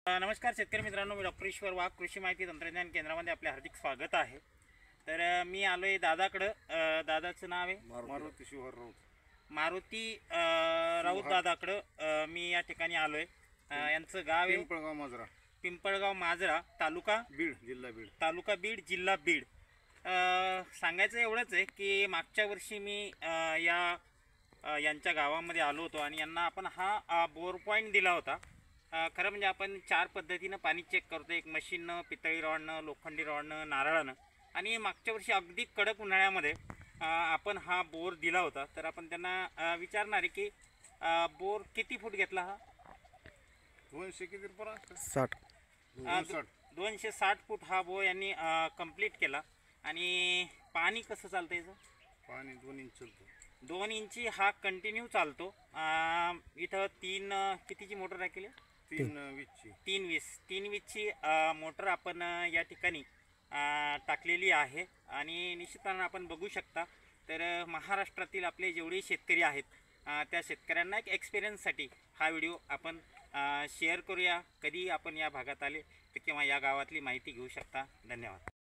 नमस्कार शेतकरी मित्रांनो, मी डॉक्टर ईश्वर वाघ, कृषी माहिती तंत्रज्ञान केंद्रामध्ये आपले हार्दिक स्वागत आहे। तर मी आलो आहे दादाकडं। दादाचं नाव आहे मारुती शिवर राऊत। मारुती राऊत दादाकडं मी या ठिकाणी आलो आहे। यांचं गाव आहे पिंपळगाव माजरा, पिंपळगाव माजरा, तालुका बीड, जिल्हा बीड। जिल्हा बीड। सांगायचं एवढंच आहे की मागच्या वर्षी मी यांच्या गावामध्ये आलो होतो आणि यांना आपण हा बोर पॉईंट दिला होता। खरं म्हणजे आपण 4 पद्धतीनं पाणी चेक करतो, एक मशीननं, पितळी रॉडनं, लोखंडी रॉडनं, नारळानं। आणि मागच्या वर्षी अगदी कडक उन्हाळ्यामध्ये आपण हा बोर दिला होता। तर आपण त्यांना विचारणार आहे की बोर किती फूट घेतला हा? 200 किती रुपये? 60 260 फूट हा बोर यांनी कंप्लीट केला। आणि पाणी कसं चालतं याचं? पाणी 2 इंच चालतो। 2 इंची हा कंटिन्यू चालतो। इथं 3 कितीची मोटर राखली? 320ची मोटर आपण या ठिकाणी टाकलेली आहे। आणि निश्चितपणे आपण बघू शकता तर महाराष्ट्रातील आपले जेवढे शेतकरी आहेत त्या शेतकऱ्यांना एक एक्सपिरियन्ससाठी हा व्हिडिओ आपण शेअर करूया। कधी आपण या भागात आले तर किंवा या गावातली माहिती घेऊ शकता। धन्यवाद।